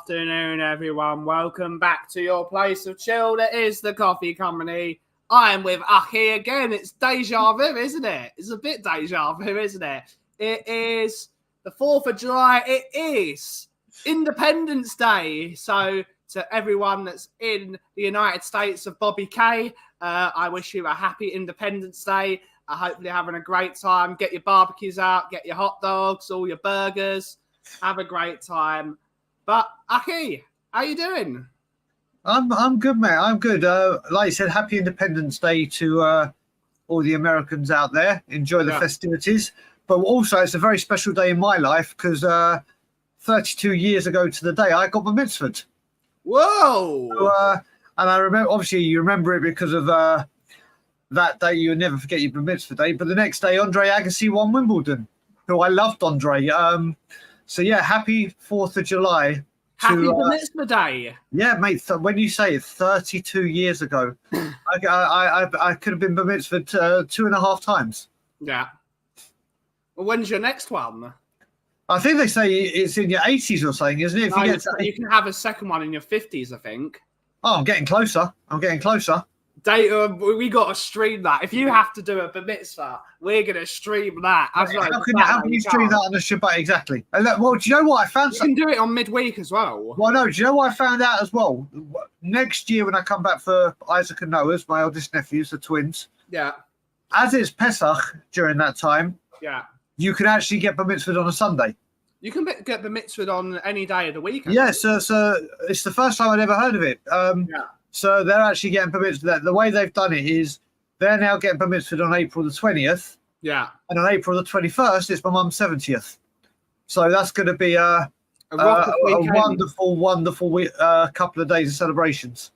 afternoon, everyone. Welcome back to your place of chill. That is the Coffee Company. I am with Aki again. It's deja vu, isn't it? It's a bit deja vu, isn't it? It is the 4th of July. It is Independence Day. So to everyone that's in the United States of Bobby K, I wish you a happy Independence Day. Hopefully you're having a great time. Get your barbecues out, get your hot dogs, all your burgers. Have a great time. But Aki, how you doing? I'm good, mate. I'm good. Like you said, happy Independence Day to all the Americans out there. Enjoy the festivities. But also, it's a very special day in my life because 32 years ago to the day, I got my mitzvah. Whoa! So, and I remember, obviously, you remember it because of that day. You'll never forget your mitzvah day. But the next day, Andre Agassi won Wimbledon, who I loved, Andre. So, yeah, happy 4th of July. Happy mitzvah day. Yeah, mate. When you say it, 32 years ago, I could have been bar mitzvahed 2.5 times. Yeah. Well, when's your next one? I think they say it's in your 80s or something, isn't it? If you can have a second one in your 50s, I think. Oh, I'm getting closer. We got to stream that. If you have to do a bar mitzvah, we're going to stream that. How can you stream that on the Shabbat? Exactly. Well, do you know what I found? You can do it on midweek as well. Well, no, do you know what I found out as well? Next year when I come back for Isaac and Noah's, my eldest nephews, the twins. Yeah. As it's Pesach during that time. Yeah. You can actually get bar mitzvahed on a Sunday. You can get bar mitzvahed on any day of the week. Yes, so it's the first time I'd ever heard of it. So they're actually getting bar mitzvahed. The way they've done it is they're now getting bar mitzvahed on April the 20th. Yeah. And on April the 21st, it's my mum's 70th. So that's going to be a wonderful, wonderful couple of days of celebrations.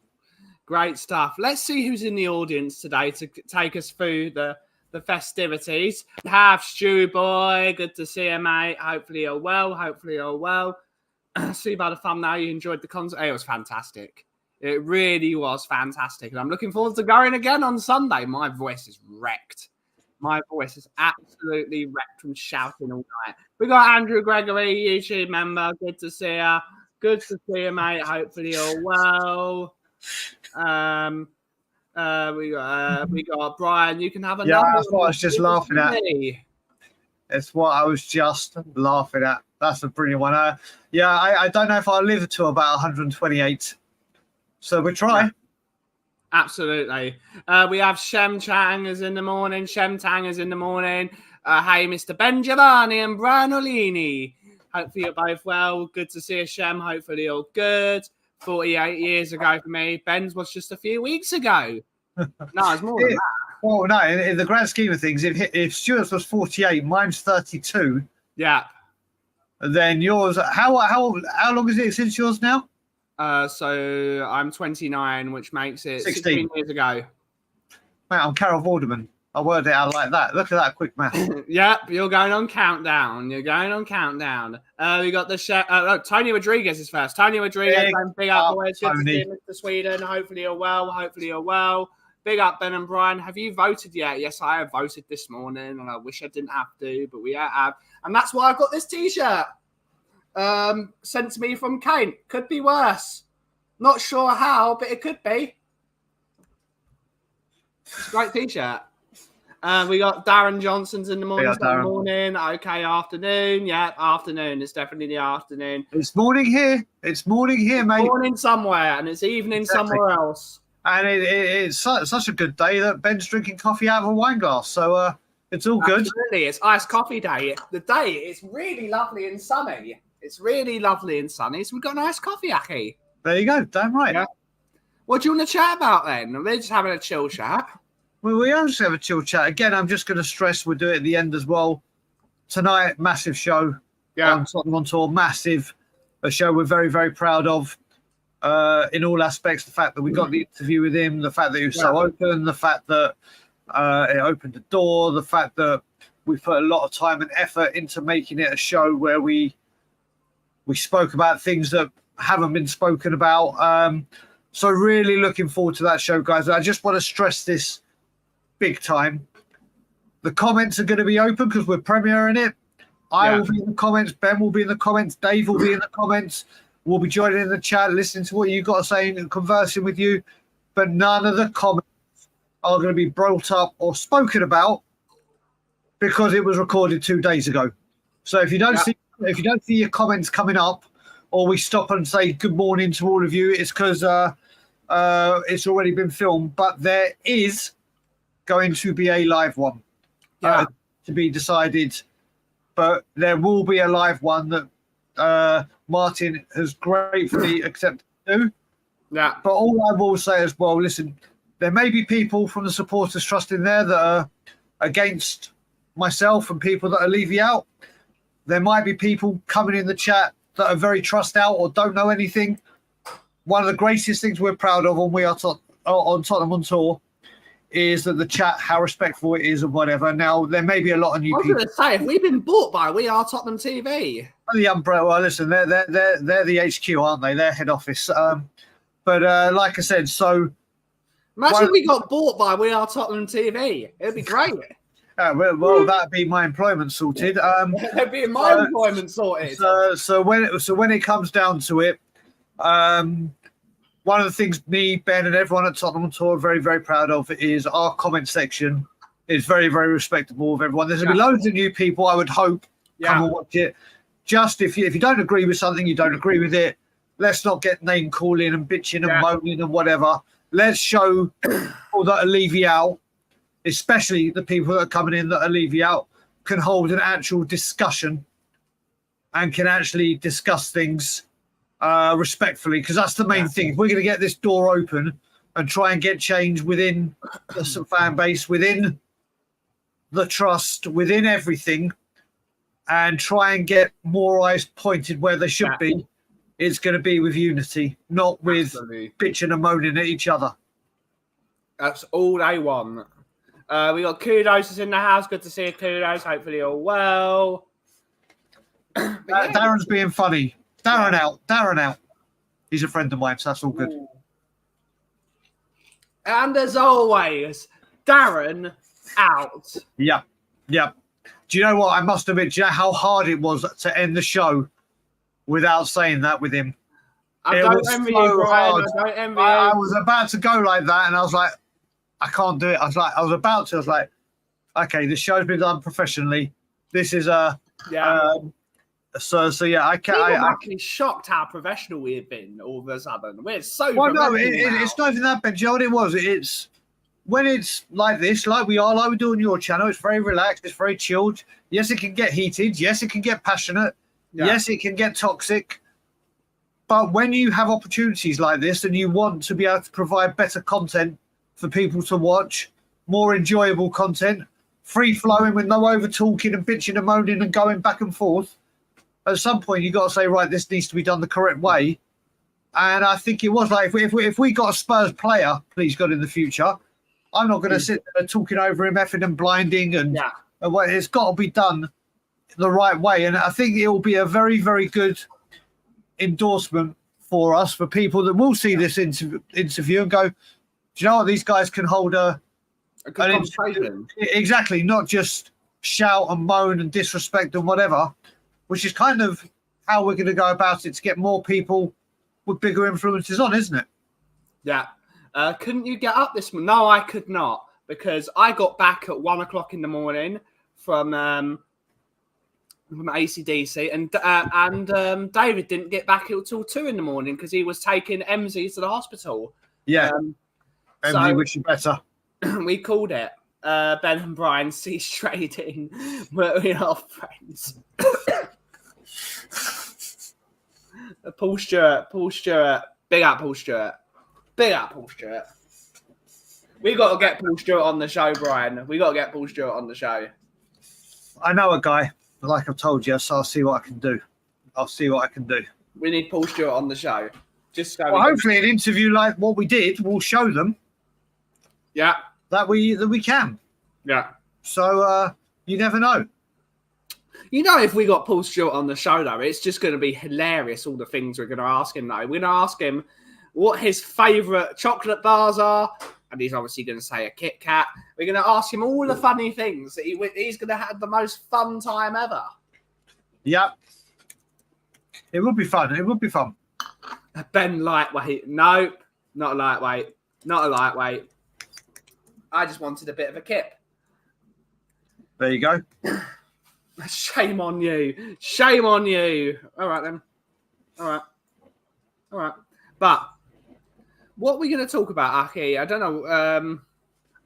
Great stuff. Let's see who's in the audience today to take us through the festivities. Have Stew Boy, good to see you, mate. Hopefully you're well. See by the thumbnail you enjoyed the concert. It was fantastic. It really was fantastic. And I'm looking forward to going again on Sunday. My voice is wrecked. My voice is absolutely wrecked from shouting all night. We got Andrew Gregory, YouTube member. Good to see you. Good to see you, mate. Hopefully you're well. We got Brian. You can have another. Yeah, that's what I was just laughing at. It's what I was just laughing at. That's a brilliant one. I don't know if I'll live to about 128. So we try. Yeah. Absolutely. We have Shem Chang is in the morning. Hey, Mr. Benjamini and Brian Olini. Hopefully you're both well. Good to see you, Shem. Hopefully you're good. 48 years ago for me. Ben's was just a few weeks ago. No, it's more than that. Well, no, in the grand scheme of things, if Stuart's was 48, mine's 32. Yeah. Then yours, how long is it since yours now? So I'm 29, which makes it 16 years ago. Mate, I'm Carol Vorderman. I worded it out like that. Look at that quick math. Yep, you're going on countdown. We got the Tony Rodriguez is first. Tony Rodriguez, big up boys. Good to see you, Mr. Sweden. Hopefully you're well. Big up, Ben and Brian. Have you voted yet? Yes, I have voted this morning, and I wish I didn't have to, but we have. And that's why I've got this T-shirt sent to me from Kane. Could be worse. Not sure how, but it could be. It's a great T-shirt. We got Darren Johnson's in the morning. Okay, afternoon. Yeah, afternoon. It's definitely the afternoon. It's morning here, mate. Morning somewhere, and it's evening somewhere else. And it's such a good day that Ben's drinking coffee out of a wine glass. So it's all good. Absolutely. It's iced coffee day. The day is really lovely and sunny. So we've got an iced coffee, Aki. There you go. Damn right. Yeah. What do you want to chat about then? We're just having a chill chat. Well, we are just have a chill chat. Again, I'm just going to stress we'll do it at the end as well. Tonight, massive show. Yeah. Tottenham on tour, massive. A show we're very, very proud of. In all aspects, the fact that we got the interview with him, the fact that he was so open, the fact that it opened the door, the fact that we put a lot of time and effort into making it a show where we spoke about things that haven't been spoken about. So really looking forward to that show, guys. I just want to stress this big time. The comments are going to be open because we're premiering it. I will be in the comments. Ben will be in the comments. Dave will be in the comments. will be joining in the chat, listening to what you got to say and conversing with you. But none of the comments are going to be brought up or spoken about because it was recorded 2 days ago. So if you don't see your comments coming up, or we stop and say good morning to all of you, it's because it's already been filmed. But there is going to be a live one to be decided. But there will be a live one that Martin has gratefully accepted to do. Yeah. But all I will say as well, listen, there may be people from the Supporters Trust in there that are against myself and people that are leaving out. There might be people coming in the chat that are very trust out or don't know anything. One of the greatest things we're proud of when we are on Tottenham on Tour is that the chat, how respectful it is and whatever. Now, there may be a lot of new people. I was going to say, if we've been bought by We Are Tottenham TV. The umbrella, well, listen, they're the HQ, aren't they? Their head office. But like I said, so... Imagine we got bought by We Are Tottenham TV. It'd be great. Well, that'd be my employment sorted. That'd be my employment sorted. So when it comes down to it, one of the things me, Ben, and everyone at Tottenham on Tour are very, very proud of is our comment section is very, very respectable of everyone. There's going to be loads of new people, I would hope, come and watch it. Just if you don't agree with something, you don't agree with it, let's not get name calling and bitching and moaning and whatever. Let's show people that are leaving out, especially the people that are coming in that are leaving out, can hold an actual discussion and can actually discuss things respectfully, because that's the main thing. If we're going to get this door open and try and get change within the fan base, within the trust, within everything, and try and get more eyes pointed where they should be, it's going to be with unity, not with bitching and moaning at each other. That's all they want. We got Kudos is in the house. Good to see you, Kudos. Hopefully all well. Darren's being funny. Darren out. He's a friend of mine, so that's all good. Ooh. And as always, Darren out. Yeah. Do you know what? I must admit, do you know how hard it was to end the show without saying that with him? I don't envy you, Brian. I was about to go like that, and I was like, I can't do it. I was about to. I was like, okay, this show's been done professionally. This is So yeah, I can't. I'm actually shocked how professional we've been all of a sudden. We're so. Well, no, it's not even that bad. Do you know what it was? It's when it's like this, like we do on your channel. It's very relaxed. It's very chilled. Yes, it can get heated. Yes, it can get passionate. Yeah. Yes, it can get toxic. But when you have opportunities like this and you want to be able to provide better content for people to watch, more enjoyable content, free flowing with no over talking and bitching and moaning and going back and forth. At some point, you got to say, right, this needs to be done the correct way. And I think it was like, if we got a Spurs player, please God, in the future, I'm not going to sit there talking over him, effing and blinding. And it's got to be done the right way. And I think it will be a very, very good endorsement for us, for people that will see this interview and go, do you know what? These guys can hold a good conversation. Exactly, not just shout and moan and disrespect and whatever, which is kind of how we're going to go about it to get more people with bigger influences on, isn't it? Yeah. Couldn't you get up this morning? No, I could not, because I got back at 1 o'clock in the morning from ACDC, and David didn't get back until 2 in the morning because he was taking MZ to the hospital. Yeah. MZ wish you better. We called it. Ben and Brian cease trading, but we are friends. Paul Stewart, big up Paul Stewart. We got to get Paul Stewart on the show, Brian. We got to get Paul Stewart on the show. I know a guy, like I've told you, so I'll see what I can do. We need Paul Stewart on the show. Just so hopefully an interview like what we did will show them. Yeah. That we can. Yeah. So you never know. You know, if we got Paul Stewart on the show, though, it's just going to be hilarious, all the things we're going to ask him, though. We're going to ask him what his favourite chocolate bars are, and he's obviously going to say a Kit Kat. We're going to ask him all the funny things. That he's going to have the most fun time ever. Yeah. It would be fun. Ben lightweight. Nope, not a lightweight. Not a lightweight. I just wanted a bit of a kip. There you go. Shame on you. Shame on you. All right, then. All right. But what are we going to talk about, Aki? I don't know.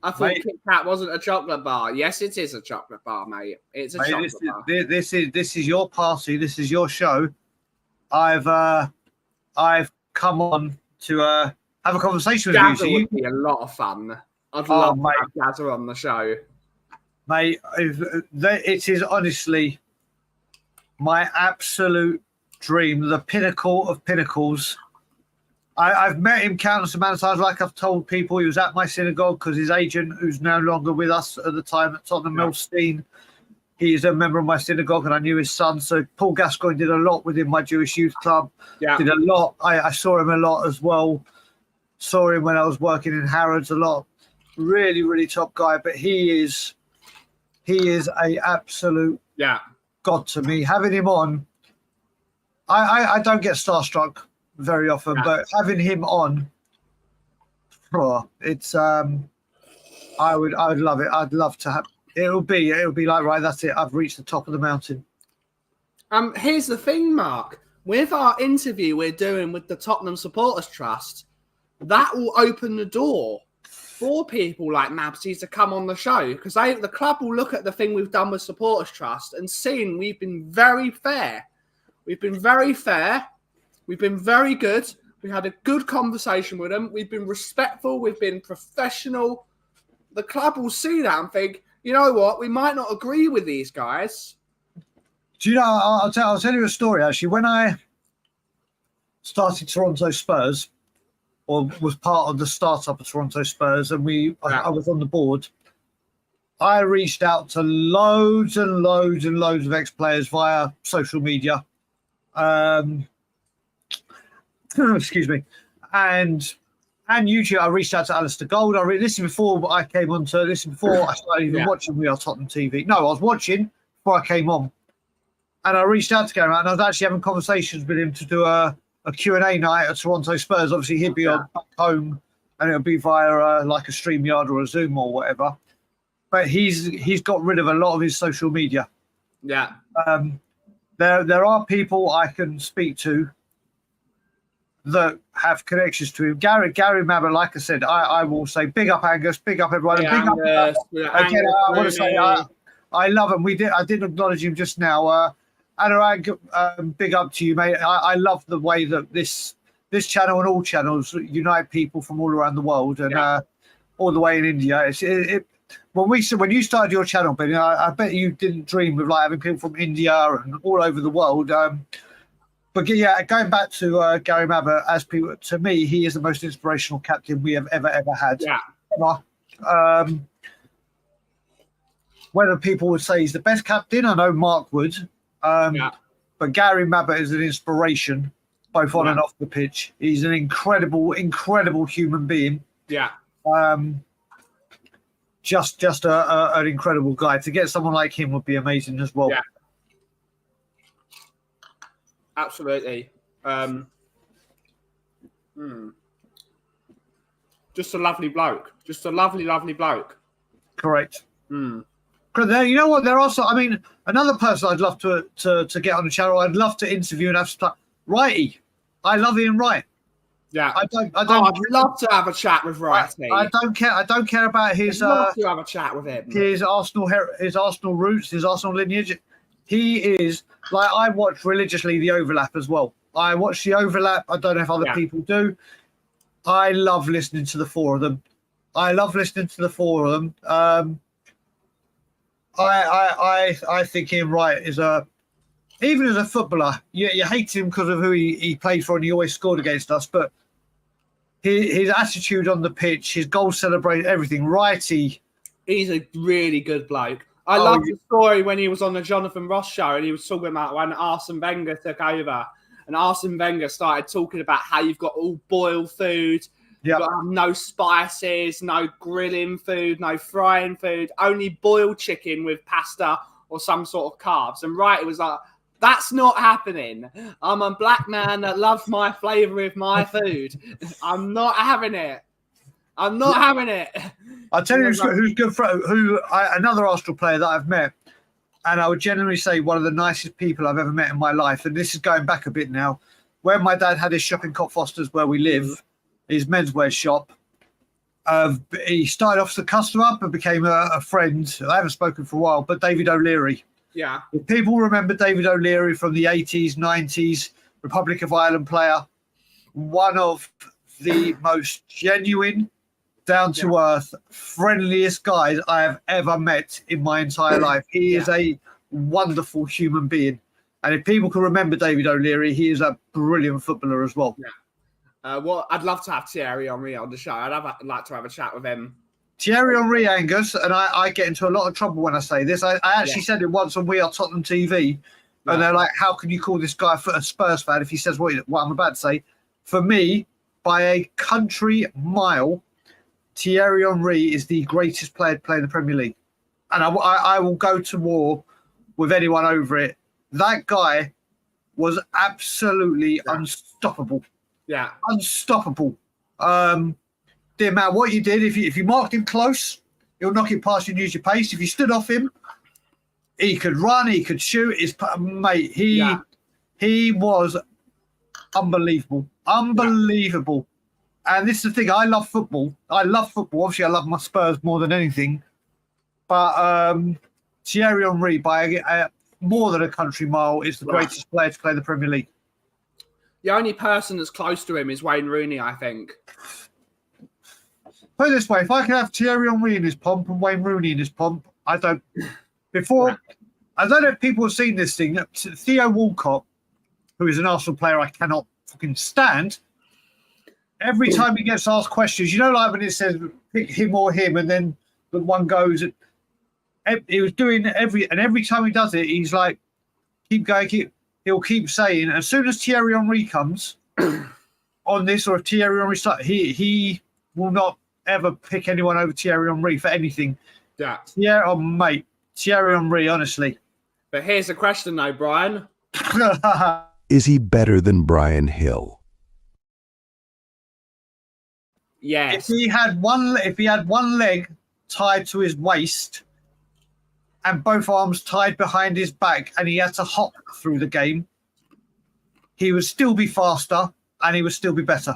I thought Kit Kat wasn't a chocolate bar. Yes, it is a chocolate bar, mate. It's a chocolate bar. This is your party. This is your show. I've come on to have a conversation with you. So would be a lot of fun. I'd love to have Gazza on the show. Mate, it is honestly my absolute dream, the pinnacle of pinnacles. I've met him countless amounts of times. Like I've told people, he was at my synagogue because his agent, who's no longer with us at the time at Tottenham Milstein, he's a member of my synagogue and I knew his son. So Paul Gascoigne did a lot within my Jewish youth club. Yeah. Did a lot. I saw him a lot as well. Saw him when I was working in Harrods a lot. Really, really top guy. But he is a absolute god to me. Having him on, I don't get starstruck very often, but having him on, it's I would love it. I'd love to have. It'll be like, right, that's it. I've reached the top of the mountain. Here's the thing, Mark. With our interview we're doing with the Tottenham Supporters Trust, that will open the door for people like Mabsy to come on the show, because the club will look at the thing we've done with Supporters Trust and seen we've been very fair. We've been very fair. We've been very good. We had a good conversation with them. We've been respectful. We've been professional. The club will see that and think, you know what? We might not agree with these guys. Do you know, I'll tell you a story, actually. When I started Toronto Spurs, or was part of the startup of Toronto Spurs, and I was on the board, I reached out to loads and loads and loads of ex-players via social media. Excuse me. And YouTube, I reached out to Alistair Gold. This is before I came on to this, before I started even watching We Are Tottenham TV. No, I was watching before I came on. And I reached out to Gary, and I was actually having conversations with him to do a Q&A night at Toronto Spurs. Obviously, he'd be on back home, and it'll be via like a StreamYard or a Zoom or whatever. But he's got rid of a lot of his social media. Yeah. There are people I can speak to that have connections to him. Gary Mabber, like I said, I will say big up Angus, big up everyone, big up. Again, I want to say I love him. I did acknowledge him just now. Anurag, big up to you, mate. I love the way that this channel and all channels unite people from all around the world, and all the way in India. When you started your channel, Ben, I bet you didn't dream of like having people from India and all over the world. But yeah, going back to Gary Mabber, to me, he is the most inspirational captain we have ever had. Yeah. Whether people would say he's the best captain, I know Mark would. But Gary Mabber is an inspiration, both on and off the pitch. He's an incredible, incredible human being. Yeah. Just an incredible guy. To get someone like him would be amazing as well. Yeah. Absolutely. Just a lovely bloke. Just a lovely, lovely bloke. Correct. You know what? There are also, I mean, another person I'd love to get on the channel. I'd love to interview and have stuff. Righty. I love Ian Wright. Yeah. I'd love to have a chat with Righty. I don't care about his. I'd love to have a chat with him. His Arsenal roots, his Arsenal lineage. He is like, I watch religiously the Overlap as well. I watch the Overlap. I don't know if other people do. I love listening to the four of them. I think Ian Wright is even as a footballer, you hate him because of who he played for and he always scored against us, but his attitude on the pitch, his goal celebration, everything, Righty. He's a really good bloke. I love the story when he was on the Jonathan Ross show and he was talking about when Arsene Wenger took over, and Arsene Wenger started talking about how you've got all boiled food, you've got to have no spices, no grilling food, no frying food, only boiled chicken with pasta or some sort of carbs. And Wright was like, That's not happening. I'm a black man that loves my flavour of my food. I'm not having it. I'm not having it. I'll tell you who's good for another Arsenal player that I've met, and I would generally say one of the nicest people I've ever met in my life. And this is going back a bit now. Where my dad had his shop in Cockfosters, where we live, his menswear shop. He started off as a customer but became a friend. I haven't spoken for a while, but David O'Leary. Yeah. If people remember David O'Leary from the 80s, 90s, Republic of Ireland player, one of the most genuine, down-to-earth, friendliest guys I have ever met in my entire life. He is a wonderful human being. And if people can remember David O'Leary, he is a brilliant footballer as well. Yeah. I'd love to have Thierry Henry on the show. I'd like to have a chat with him. Thierry Henry, Angus, and I get into a lot of trouble when I say this. I actually said it once on We Are Tottenham TV, and they're like, how can you call this guy a Spurs fan if he says what I'm about to say? For me, by a country mile, Thierry Henry is the greatest player to play in the Premier League. And I will go to war with anyone over it. That guy was absolutely unstoppable. Yeah. Unstoppable. Didn't matter what you did. If you marked him close, he'll knock it past you and use your pace. If you stood off him, he could run, he could shoot. Mate, he was unbelievable. Unbelievable. And this is the thing, I love football. Obviously, I love my Spurs more than anything. But Thierry Henry, by more than a country mile, is the greatest player to play in the Premier League. The only person that's close to him is Wayne Rooney, I think. Put it this way, if I could have Thierry Henry in his pomp and Wayne Rooney in his pomp, I don't know if people have seen this thing. Theo Walcott, who is an Arsenal player I cannot fucking stand, every time he gets asked questions, like when it says pick him or him, and then the one goes, he was doing every time he does it, he's like, keep going, he'll keep saying, as soon as Thierry Henry comes on this, or if Thierry Henry starts, he will not ever pick anyone over Thierry Henry for anything. Yeah, mate, Thierry Henry, honestly. But here's the question, though, Brian. Is he better than Brian Hill? Yes. If he had one leg tied to his waist and both arms tied behind his back, and he had to hop through the game, he would still be faster and he would still be better.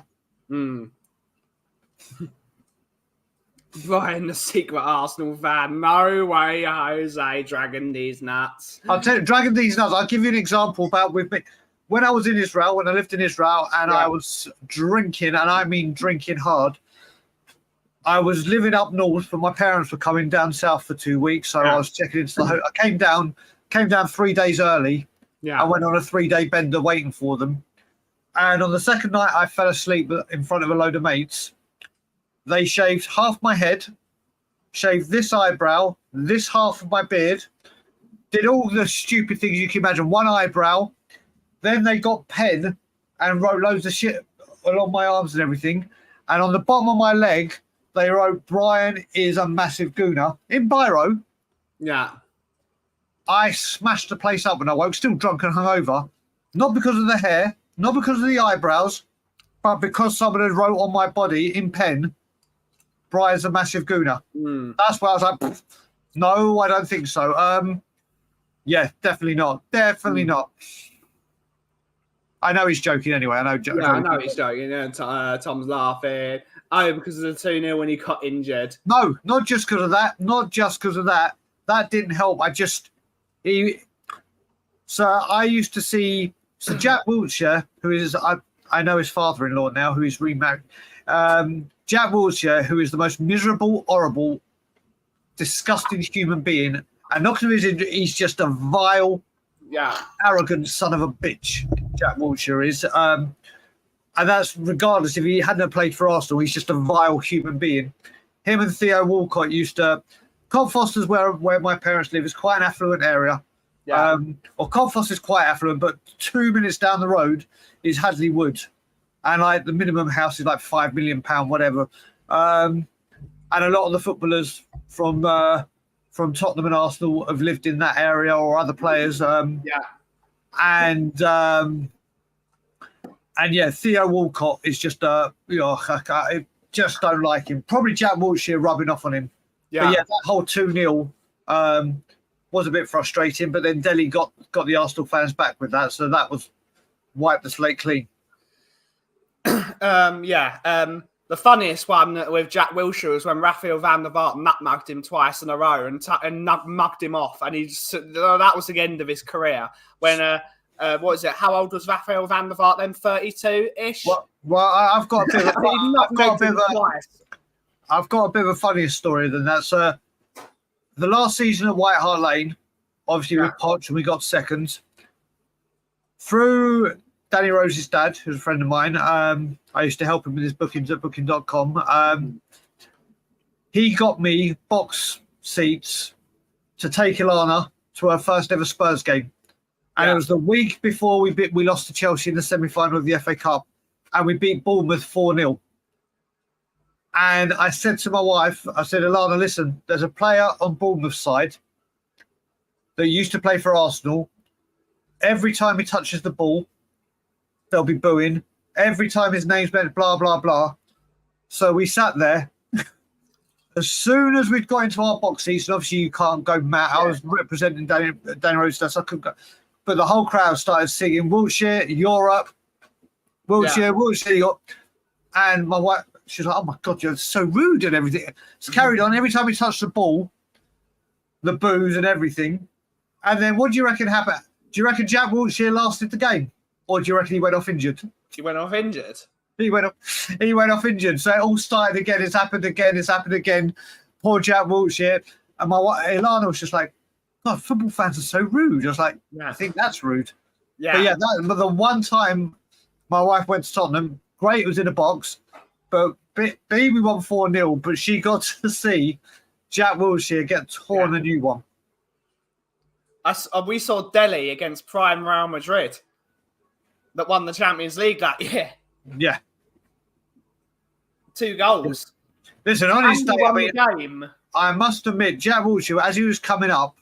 Brian, the secret Arsenal fan. No way, Jose, dragging these nuts. I'll tell you, dragging these nuts. I'll give you an example about with me. When I was in Israel, when I lived in Israel, and I was drinking, and I mean drinking hard. I was living up north, but my parents were coming down south for 2 weeks, so I was checking into the hotel. I came down 3 days early. Yeah. I went on a 3-day bender waiting for them. And on the second night, I fell asleep in front of a load of mates. They shaved half my head, shaved this eyebrow, this half of my beard, did all the stupid things you can imagine, one eyebrow. Then they got pen and wrote loads of shit along my arms and everything. And on the bottom of my leg, they wrote, Brian is a massive gooner. In biro. Yeah. I smashed the place up when I woke, still drunk and hungover. Not because of the hair, not because of the eyebrows, but because someone had wrote on my body in pen, Brian's a massive gooner. That's why I was like, no, I don't think so. Yeah, definitely not. Definitely not. I know he's joking anyway. I know he's joking. Yeah, Tom's laughing. Oh, because of the 2-0 when he got injured. No, not just because of that. Not just because of that. That didn't help. I used to see Jack Wilshere, who is I know his father-in-law now, who is remarried. Jack Wilshere, who is the most miserable, horrible, disgusting human being, and not because he's just a vile, arrogant son of a bitch. Jack Wilshere is, and that's regardless if he hadn't played for Arsenal. He's just a vile human being. Him and Theo Walcott used to. Cockfosters, where my parents live, is quite an affluent area. Yeah. Cockfosters is quite affluent, but 2 minutes down the road is Hadley Wood. And the minimum house is like £5 million, whatever. And a lot of the footballers from Tottenham and Arsenal have lived in that area, or other players. And And yeah, Theo Walcott is just I just don't like him. Probably Jack Wilshere rubbing off on him. Yeah. But yeah, that whole 2-0 was a bit frustrating. But then Delhi got the Arsenal fans back with that, so that was wiped the slate clean. The funniest one with Jack Wilshere was when Raphael van der Vaart nutmugged him twice in a row and mugged him off, and that was the end of his career. When what was it? How old was Raphael van der Vaart then? 32-ish. Well, I've got a bit of a funnier story than that. So, the last season at White Hart Lane, obviously with Poch, and we got second through Danny Rose's dad, who's a friend of mine. I used to help him with his bookings at booking.com. He got me box seats to take Ilana to her first ever Spurs game. And it was the week before we lost to Chelsea in the semi-final of the FA Cup, and we beat Bournemouth 4-0. And I said to my wife, I said, Ilana, listen, there's a player on Bournemouth's side that used to play for Arsenal. Every time he touches the ball, they'll be booing. Every time his name's meant blah, blah, blah. So we sat there. As soon as we'd got into our box seats, and obviously you can't go mad. I was representing Danny Rose, so I couldn't go. But the whole crowd started singing, Wilshere, you're up. Wilshere, you're up. And my wife, she's like, oh my God, you're so rude and everything. It's carried on. Every time he touched the ball, the boos and everything. And then what do you reckon happened? Do you reckon Jack Wilshere lasted the game? Or do you reckon he went off injured? He went off injured. He went off injured. So it all started again. It's happened again. Poor Jack Wilshere. And my wife, Ilana, was just like, God, football fans are so rude. I was like, I think that's rude. Yeah. But the one time my wife went to Tottenham, great, it was in a box. But B, we won 4-0, but she got to see Jack Wilshere get torn a new one. We saw Delhi against prime Real Madrid that won the Champions League that year. Yeah. 2 goals. Listen, on his day, game. I must admit, Jack Wilshere, as he was coming up,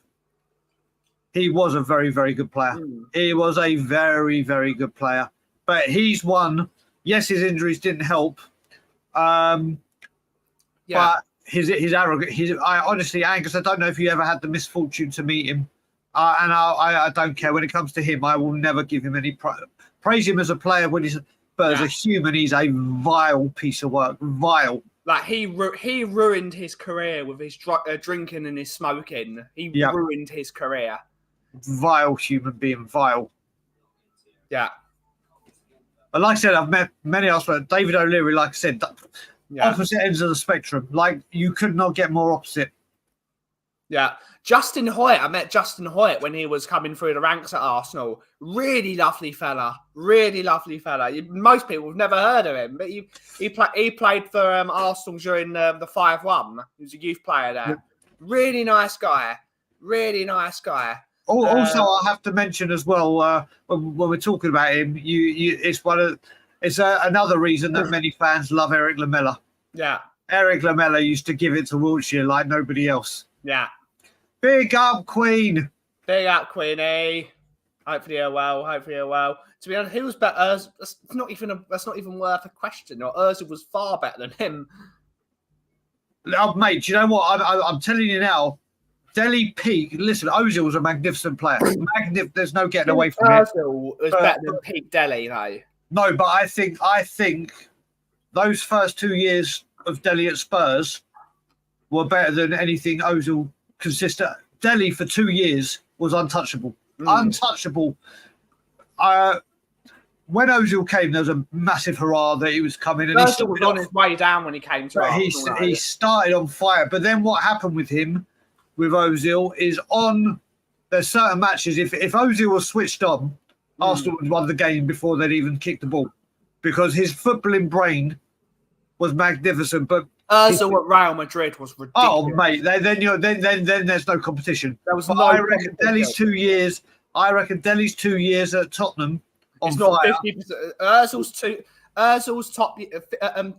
he was a very, very good player. He was a very, very good player. But he's one. Yes, his injuries didn't help. But his arrogance. Honestly, Angus, I don't know if you ever had the misfortune to meet him. And I don't care. When it comes to him, I will never give him any praise him as a player, but as a human, he's a vile piece of work. Vile. Like he ruined his career with his drinking and his smoking. He ruined his career. Vile human being, vile. Yeah. But like I said, I've met many else, but David O'Leary, like I said, opposite ends of the spectrum. Like you could not get more opposite. Yeah. Justin Hoyt, I met Justin Hoyt when he was coming through the ranks at Arsenal. Really lovely fella. Most people have never heard of him, but he played for Arsenal during the 5-1. He was a youth player there. Yeah. Really nice guy. Also, I have to mention as well, when we're talking about him, it's another reason that many fans love Eric Lamela. Yeah. Eric Lamela used to give it to Wilshere like nobody else. Yeah. Big up, Queen. Big up, Queenie. Hopefully you're well. To be honest, who was better? That's not even worth a question. Or Ozil was far better than him. Oh, mate, do you know what? I'm telling you now. Delhi peak. Listen, Ozil was a magnificent player. There's no getting away from it. Ozil was better than peak Delhi, though. No, but I think those first 2 years of Delhi at Spurs were better than anything Ozil consistent. Delhi for 2 years was untouchable. Untouchable. When Ozil came, there was a massive hurrah that he was coming. And Ozil was on his way down when he came to Arsenal. He started on fire. But then what happened with him, with Ozil, is there's certain matches, if Ozil was switched on, Arsenal would won the game before they'd even kicked the ball. Because his footballing brain was magnificent. But Ozil at Real Madrid was ridiculous. Oh, mate, then there's no competition. There was I reckon Delhi's 2 years. I reckon Delhi's 2 years at Tottenham on fire. 50%. Ozil's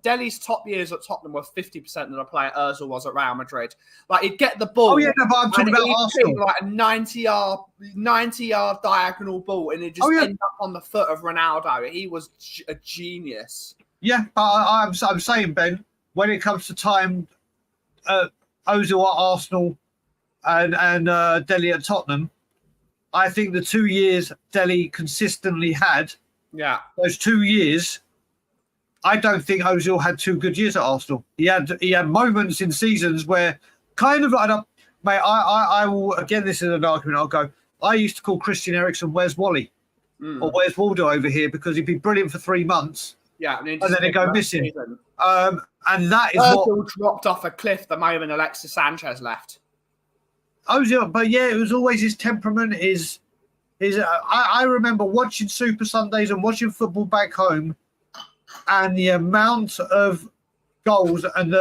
Dele's top years at Tottenham were 50% of the player Ozil was at Real Madrid. Like he'd get the ball. Oh yeah, no, but I'm talking about Arsenal. Like a 90-yard diagonal ball, and it just ended up on the foot of Ronaldo. He was a genius. Yeah, but I'm saying, Ben, when it comes to time, Ozil at Arsenal and Dele at Tottenham, I think the 2 years Dele consistently had, those 2 years, I don't think Ozil had 2 good years at Arsenal. He had moments in seasons where kind of like, mate, I will, again, this is an argument I'll go, I used to call Christian Eriksen Where's Wally? Or Where's Waldo over here? Because he'd be brilliant for 3 months. Yeah, and then he'd go missing. And that is Ozil dropped off a cliff the moment Alexis Sanchez left. Ozil, but yeah, it was always his temperament. I remember watching Super Sundays and watching football back home, and the amount of goals and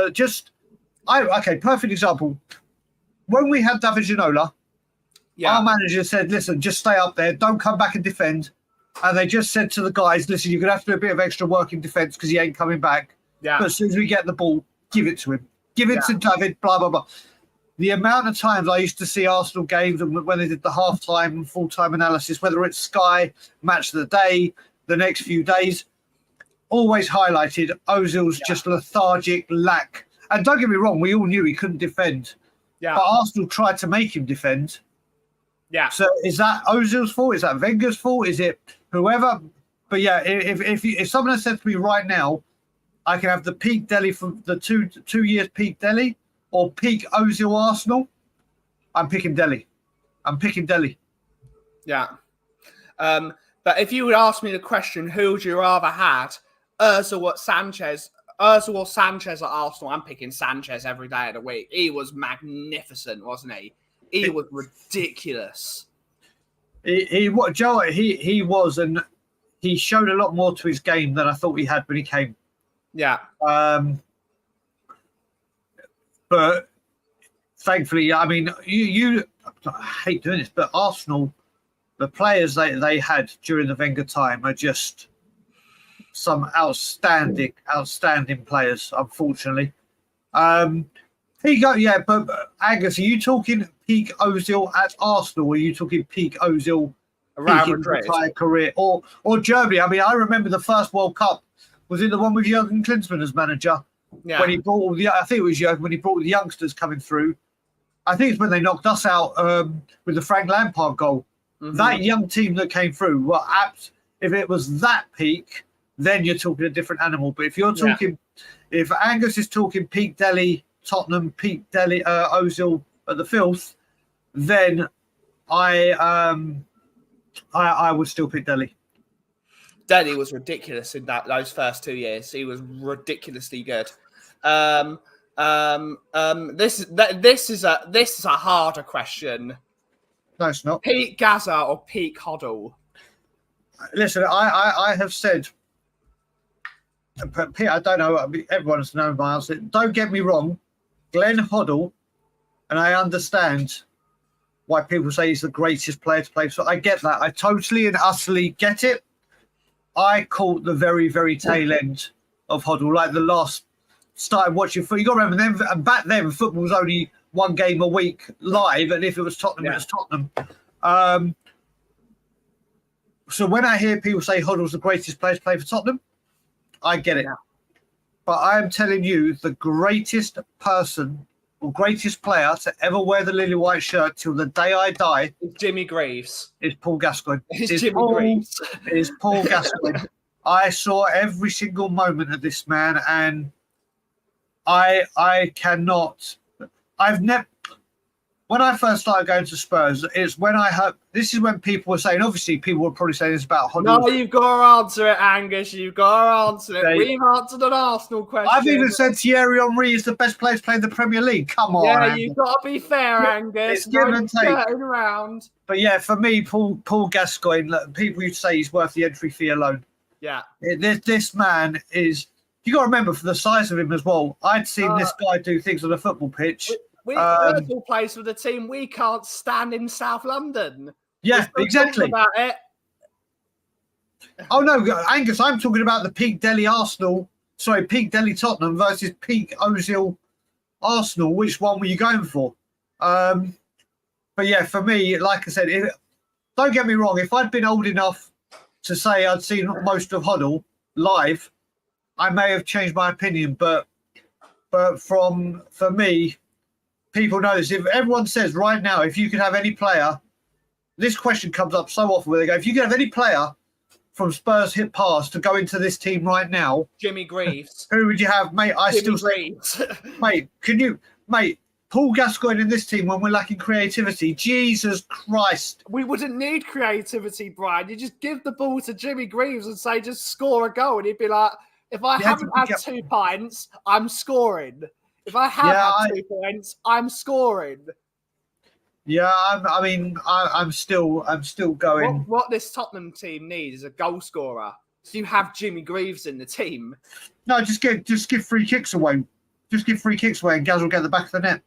perfect example. When we had David Ginola, our manager said, "Listen, just stay up there, don't come back and defend." And they just said to the guys, "Listen, you're gonna have to do a bit of extra work in defence because he ain't coming back. Yeah. But as soon as we get the ball, give it to him. Give it to David." Blah blah blah. The amount of times I used to see Arsenal games when they did the half-time and full-time analysis, whether it's Sky, Match of the Day, the next few days, always highlighted Ozil's just lethargic lack. And don't get me wrong, we all knew he couldn't defend. Yeah. But Arsenal tried to make him defend. Yeah. So is that Ozil's fault? Is that Wenger's fault? Is it whoever? But yeah, if someone said to me right now, I can have the peak Dele from the two years peak Dele or peak Ozil Arsenal, I'm picking Dele. Yeah. But if you would ask me the question, who would you rather had, Ozil or Sanchez at Arsenal, I'm picking Sanchez every day of the week. He was magnificent, wasn't he? He was ridiculous. He was, and he showed a lot more to his game than I thought he had when he came. Yeah. But thankfully, I mean, I hate doing this, but Arsenal, the players they had during the Wenger time are just some outstanding players, unfortunately. But Angus, are you talking peak Ozil at Arsenal, or are you talking peak Ozil around his entire career, or Germany? I mean, I remember the first World Cup was in the one with Jurgen Klinsmann as manager. Yeah. When he brought all I think it was Jurgen when he brought the youngsters coming through. I think it's when they knocked us out with the Frank Lampard goal. Mm-hmm. That young team that came through were apt. If it was that peak, then you're talking a different animal. But if you're talking, if Angus is talking peak Dele, Tottenham, peak Dele, Ozil at the filth, then I would still pick Dele. Dele was ridiculous in those first 2 years. He was ridiculously good. This is a harder question. No, it's not. Peak Gaza or peak Hoddle? Listen, I have said, Pete, I don't know. Everyone's known my answer. Don't get me wrong, Glenn Hoddle, and I understand why people say he's the greatest player to play. So I get that. I totally and utterly get it. I caught the very, very tail end of Hoddle, like the last started watching football. You got to remember then, and back then football was only one game a week live, and if it was Tottenham, it was Tottenham. So when I hear people say Hoddle's the greatest player to play for Tottenham, I get it. Yeah. But I am telling you, the greatest person or greatest player to ever wear the lily white shirt till the day I die is Jimmy Greaves. Is Paul Gascoigne. Greaves. Is Paul Gascoigne. I saw every single moment of this man, and I cannot. I've never. When I first started going to Spurs, it's when I heard. This is when people were saying. Obviously, people were probably saying this about Hoddle. No, you've got to answer it, Angus. You've got to answer it. We've answered an Arsenal question. I've even said Thierry Henry is the best player to play in the Premier League. Come on, yeah, you've got to be fair, Angus. It's give and take. Around. But yeah, for me, Paul Gascoigne. People used to say he's worth the entry fee alone. Yeah, this man is. You got to remember for the size of him as well. I'd seen this guy do things on a football pitch. Ozil plays for the team we can't stand in South London. Yeah, exactly. About it. Oh no, Angus, I'm talking about the peak Delhi Arsenal. Sorry, peak Delhi Tottenham versus peak Ozil Arsenal. Which one were you going for? But yeah, for me, like I said, don't get me wrong. If I'd been old enough to say I'd seen most of Hoddle live, I may have changed my opinion. But for me, people know this. If everyone says right now, if you could have any player, this question comes up so often where they go, if you could have any player from Spurs hit past to go into this team right now, Jimmy Greaves. who would you have, mate? Jimmy Greaves. Mate, Paul Gascoigne in this team when we're lacking creativity. Jesus Christ. We wouldn't need creativity, Brian. You just give the ball to Jimmy Greaves and say, just score a goal. And he'd be like, if I haven't had 2 pints, I'm scoring. If I have had 2 points, I'm scoring. Yeah, I'm still going. What this Tottenham team needs is a goal scorer. So you have Jimmy Greaves in the team. No, just give free kicks away. Just give free kicks away, and Gaz will get the back of the net.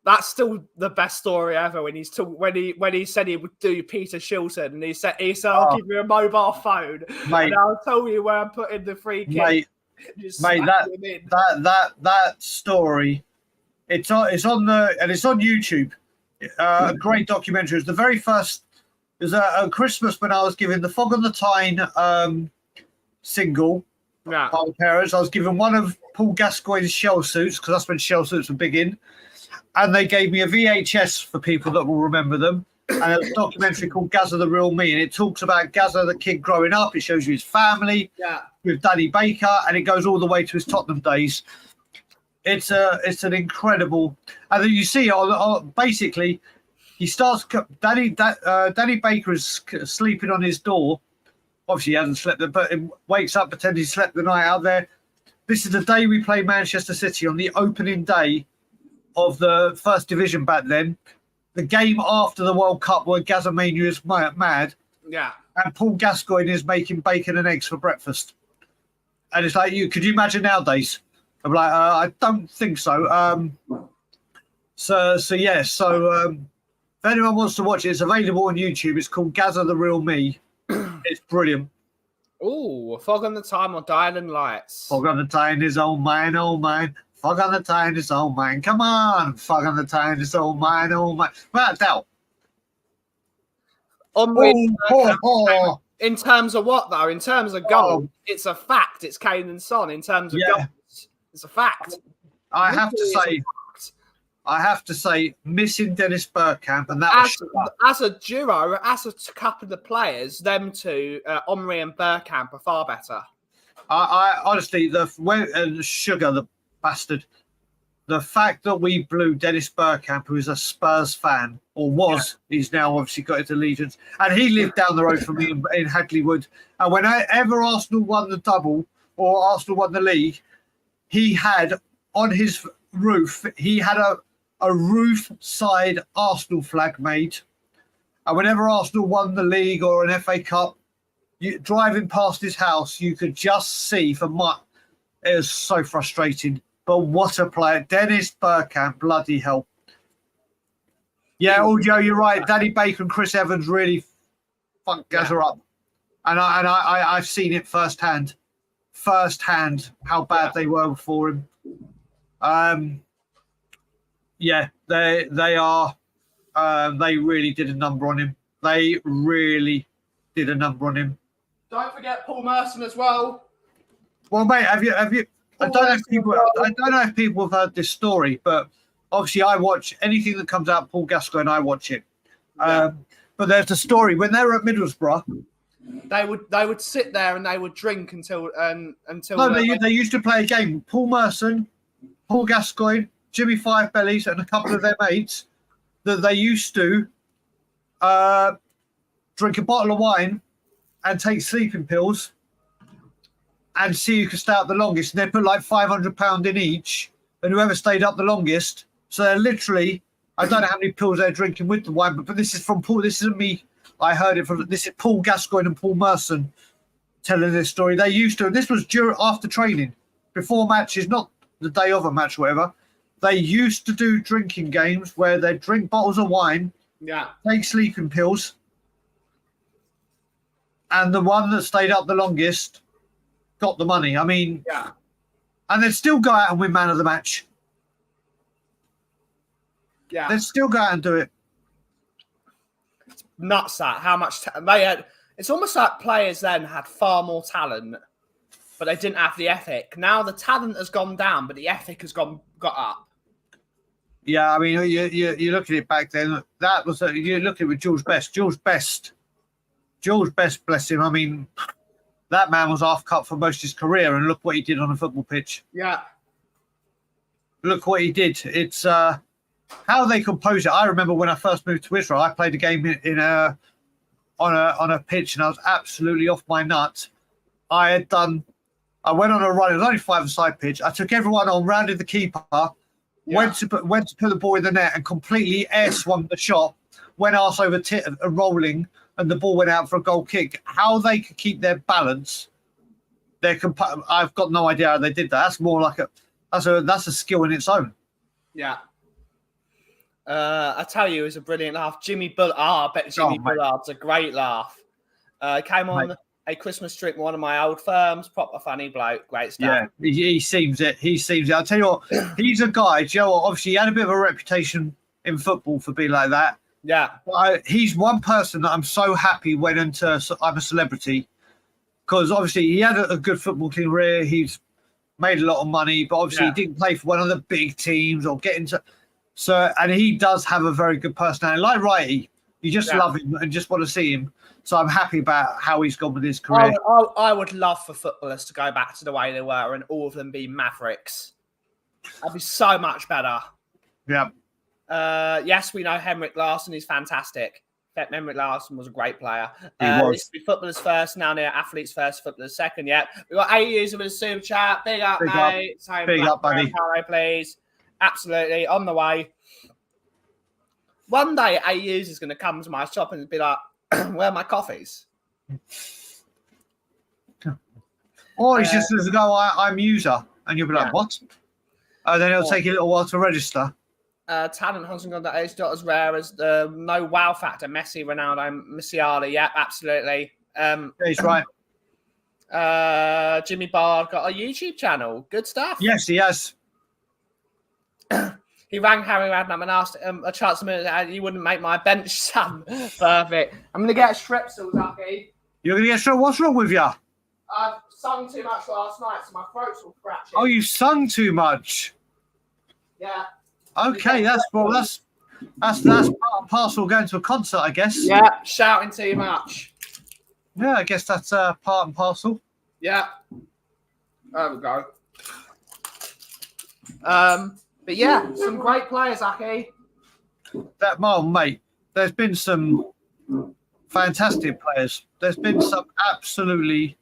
That's still the best story ever. When he said he would do Peter Shilton, and he said I'll give you a mobile phone, mate, and I'll tell you where I'm putting the free kick. Mate, that story, it's on YouTube. A great documentary. It's the very first. It was a Christmas when I was given the Fog on the Tyne single. Yeah. By my parents. I was given one of Paul Gascoigne's shell suits because that's when shell suits were big in, and they gave me a VHS for people that will remember them. And there's a documentary called Gazza the Real Me, and it talks about Gazza the kid growing up. It shows you his family with Danny Baker, and it goes all the way to his Tottenham days. It's an incredible, and then you see basically he starts. Danny Baker is sleeping on his door. Obviously, he hasn't slept there, but he wakes up, pretends he slept the night out there. This is the day we play Manchester City on the opening day of the first division back then. The game after the World Cup where Gazamania is mad. Yeah. And Paul Gascoigne is making bacon and eggs for breakfast. And it's like, could you imagine nowadays? I'm like, I don't think so. So if anyone wants to watch it, it's available on YouTube. It's called Gazza the Real Me. It's brilliant. Oh, Fog on the Tyne or Diamond Lights. Fog on the Tyne is all mine, all mine. Fog on the Tyne is all mine. Come on, Fog on the Tyne is all mine, all mine. Without doubt. In terms of what, though? In terms of goals, it's a fact. It's Kane and Son. In terms of goals, it's a fact. I have to say, missing Dennis Bergkamp, and that as a duo, as a couple of the players, them two, Omri and Bergkamp, are far better. I honestly, Sugar, the bastard, the fact that we blew Dennis Bergkamp, who is a Spurs fan, or was, he's now obviously got his allegiance, and he lived down the road from me in Hadley Wood. And whenever Arsenal won the double or Arsenal won the league, he had on his roof, he had a roof side Arsenal flag made. And whenever Arsenal won the league or an FA Cup, driving past his house, you could just see it was so frustrating. But what a player. Dennis Bergkamp, bloody hell. Yeah, Joe, you're right. Danny Baker and Chris Evans really fucked Gazza up. And I've seen it firsthand how bad they were for him. Yeah, they are. They really did a number on him. Don't forget Paul Merson as well. Well, mate, have you? I don't know if people have heard this story, but obviously I watch anything that comes out Paul Gascoigne. I watch it. But there's a story when they were at Middlesbrough. They would sit there and they would drink until. No, they used to play a game. Paul Merson, Paul Gascoigne, Jimmy Five Bellies, and a couple of their mates that they used to drink a bottle of wine and take sleeping pills and see who could stay up the longest. And they put like £500 in each, and whoever stayed up the longest. So they're literally, I don't know how many pills they're drinking with the wine, but this is from Paul. This isn't me. I heard it from. This is Paul Gascoigne and Paul Merson telling this story. They used to, and this was after training, before matches, not the day of a match, or whatever. They used to do drinking games where they drink bottles of wine, take sleeping pills, and the one that stayed up the longest got the money. I mean, Yeah. And they'd still go out and win man of the match. Yeah. They'd still go out and do it. Nuts that how much they had. It's almost like players then had far more talent, but they didn't have the ethic. Now the talent has gone down, but the ethic has got up. Yeah, I mean, you look at it back then. That was you look at it with George Best. George Best, bless him. I mean, that man was half cut for most of his career, and look what he did on a football pitch. Yeah. Look what he did. It's how they compose it. I remember when I first moved to Israel, I played a game on a pitch, and I was absolutely off my nut. I went on a run. It was only 5-a-side pitch. I took everyone on, rounded the keeper, went to put the ball in the net, and completely air swung the shot. Went arse over rolling, and the ball went out for a goal kick. How they could keep their balance, I've got no idea how they did that. That's more like that's a skill in its own. Yeah. I tell you, it was a brilliant laugh. Jimmy Bullard. I bet Jimmy Bullard's a great laugh. Came on a Christmas trip, one of my old firms. Proper funny bloke. Great stuff. Yeah, he seems it. I'll tell you what, he's a guy, Joe. Obviously, he had a bit of a reputation in football for being like that. Yeah. He's one person that I'm so happy went into I'm a Celebrity, because obviously he had a good football career. He's made a lot of money, but obviously he didn't play for one of the big teams or get into. So, and he does have a very good personality. Like Righty, you just love him and just want to see him. So I'm happy about how he's gone with his career. I would love for footballers to go back to the way they were and all of them be Mavericks. That'd be so much better. Yeah. Yes, we know Henrik Larsson is fantastic. Henrik Larsson was a great player. He was. Used to be footballers first, now they're athletes first, footballers second. Yeah, we've got 8 users with a super chat. Big up, mate. Big up, buddy. Please. Absolutely, on the way. One day, AUs is going to come to my shop and be like, where are my coffees? Or he's just going to go, I'm user. And you'll be like, what? And then it'll take you a little while to register. Talent hasn't gone that age, not as rare as the no wow factor. Messi, Ronaldo, Musiala. Yeah, absolutely. He's right. Jimmy Bard got a YouTube channel. Good stuff. Yes, he has. He rang Harry Radnam and asked a chance a minute. You wouldn't make my bench, son. Perfect. I'm going to get strepsils, Aki. You're going to get strep. What's wrong with you? I've sung too much last night, so my throat's all scratchy. Oh, you sung too much. Yeah. Okay, that's part and parcel going to a concert, I guess. Yeah, shouting too much. Yeah, I guess that's part and parcel. Yeah. There we go. But yeah, some great players, Aki. Mate, there's been some fantastic players. There's been some absolutely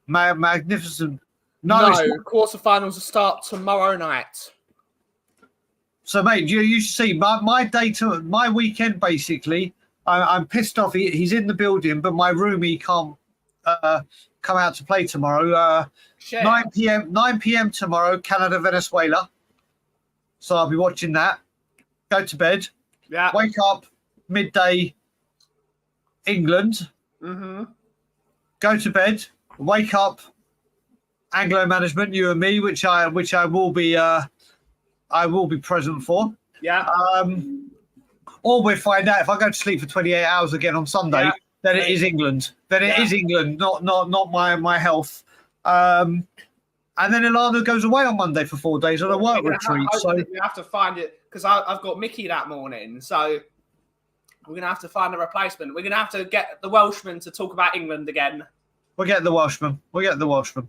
magnificent. No, quarterfinals will start tomorrow night. So, mate, you see, my weekend, basically, I'm pissed off. He's in the building, but my roomie can't come out to play tomorrow. 9 p.m. tomorrow, Canada, Venezuela. So I'll be watching that. Go to bed. Yeah. Wake up midday, England. Mm-hmm. Go to bed. Wake up, Anglo management, you and me, which I will be. I will be present for. Yeah. Or we'll find out if I go to sleep for 28 hours again on Sunday, then it is England. Then it is England, not my health. And then Ilana goes away on Monday for 4 days on a work retreat. So we have to find it because I've got Mickey that morning. So we're gonna have to find a replacement. We're gonna have to get the Welshman to talk about England again. We'll get the Welshman. We'll get a Welshman.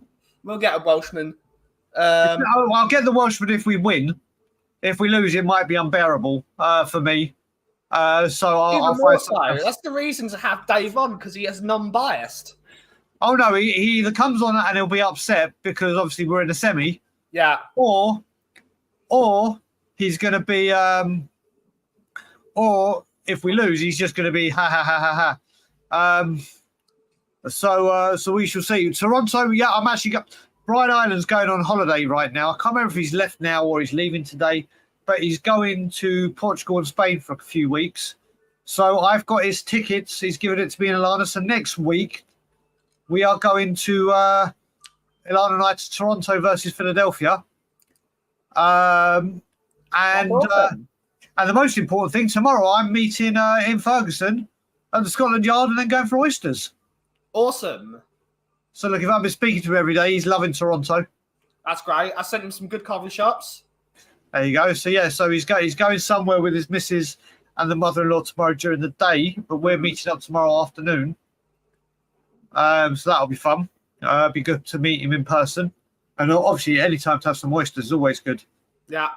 I'll get the Welshman if we win. If we lose, it might be unbearable for me. So I'll find something. That's the reason to have Dave on, because he is non-biased. Oh no, he either comes on and he'll be upset because obviously we're in a semi. Yeah. Or he's going to be, or if we lose, he's just going to be ha ha ha ha ha. So we shall see. Toronto, yeah, I'm actually got. Brian Island's going on holiday right now. I can't remember if he's left now or he's leaving today, but he's going to Portugal and Spain for a few weeks. So I've got his tickets. He's given it to me and Alana. So next week, we are going to Ilana and I to Toronto versus Philadelphia. And the most important thing, tomorrow I'm meeting in Ferguson at the Scotland Yard and then going for oysters. Awesome. So look, if I've been speaking to him every day, he's loving Toronto. That's great. I sent him some good coffee shops. There you go. So yeah, so he's going somewhere with his missus and the mother-in-law tomorrow during the day, but we're meeting up tomorrow afternoon. So that'll be fun. Be good to meet him in person. And obviously, any time to have some oysters is always good. Yeah.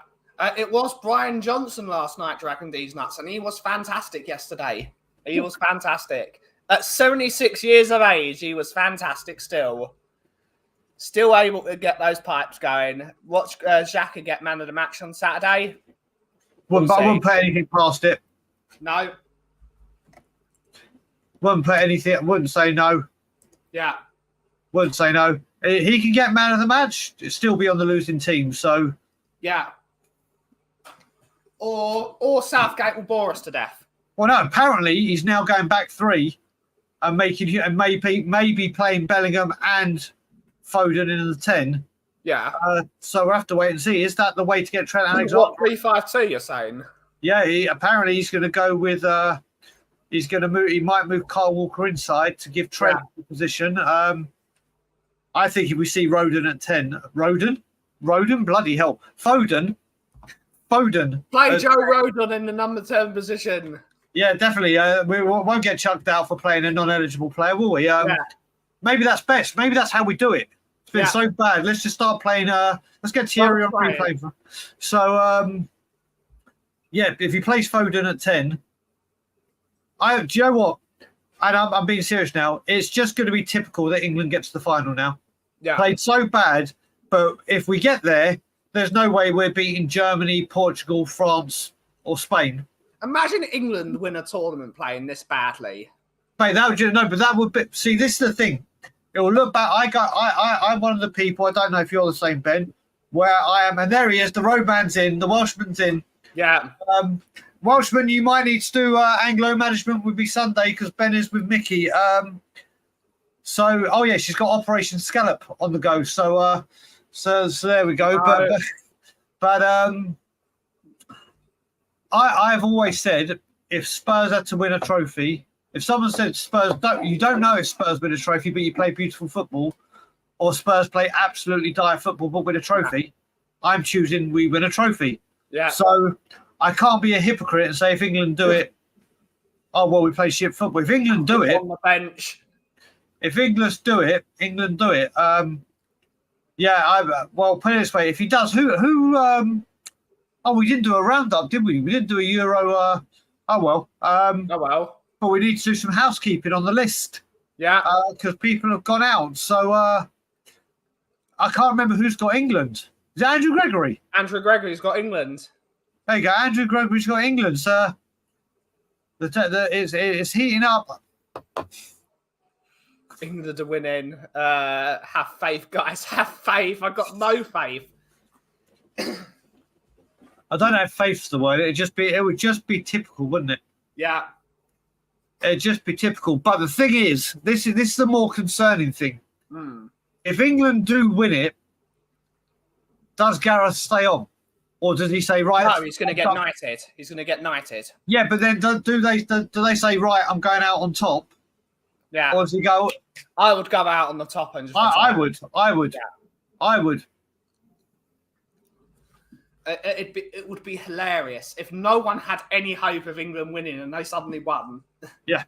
It was Brian Johnson last night, Dragon D's Nuts, and he was fantastic yesterday. He was fantastic. At 76 years of age, he was fantastic still. Still able to get those pipes going. Watch Xhaka get man of the match on Saturday. I wouldn't put anything past it. No. Wouldn't put anything. Wouldn't say no. Yeah. Wouldn't say no. He can get man of the match, still be on the losing team. So yeah. Or Southgate will bore us to death. Well, no. Apparently, he's now going back 3 and maybe playing Bellingham and Foden in the 10. Yeah. So we'll have to wait and see. Is that the way to get Trent Alexander? What 3-5-2? You're saying? Yeah. Apparently, he's going to go with. He's going to move. He might move Kyle Walker inside to give Trent the position. I think if we see Roden at 10, Roden, bloody hell, Foden. Play Joe Rodon in the number 10 position. Yeah, definitely. We won't get chucked out for playing a non-eligible player, will we? Maybe that's best. Maybe that's how we do it. It's been so bad. Let's just start playing. Let's get Thierry on replay. So, if he plays Foden at 10, do you know what? And I'm being serious now. It's just going to be typical that England gets to the final now. Yeah. Played so bad, but if we get there, there's no way we're beating Germany, Portugal, France, or Spain. Imagine England win a tournament playing this badly. Mate, that would be. See, this is the thing. It will look back. I'm one of the people. I don't know if you're the same, Ben. Where I am, and there he is. The roadman's in. The Welshman's in. Yeah. Welshman, you might need to do Anglo management would be Sunday because Ben is with Mickey. She's got Operation Scallop on the go. So there we go. But I've always said if Spurs had to win a trophy, if someone said Spurs you don't know if Spurs win a trophy, but you play beautiful football, or Spurs play absolutely dire football but win a trophy, I'm choosing we win a trophy. Yeah. So I can't be a hypocrite and say if England do it, we play shit football. If England do it on the bench. If England do it, England do it. Put it this way: if he does, who? We didn't do a roundup, did we? We didn't do a Euro. But we need to do some housekeeping on the list. Yeah. Because people have gone out. So I can't remember who's got England. Is it Andrew Gregory? Andrew Gregory's got England. There you go. Andrew Gregory's got England. So it's heating up. England are winning. Have faith, guys. Have faith. I've got no faith. I don't know if faith's the word. It would just be typical, wouldn't it? Yeah. It'd just be typical. But the thing is, this is the more concerning thing. If England do win it, does Gareth stay on? Or does he say, right? No, he's going to get knighted. He's going to get knighted. Yeah, but then do they say, right, I'm going out on top? Yeah. Or does he go? I would go out on the top and just I would. Yeah. I would. It would be hilarious if no one had any hope of England winning and they suddenly won. Yeah.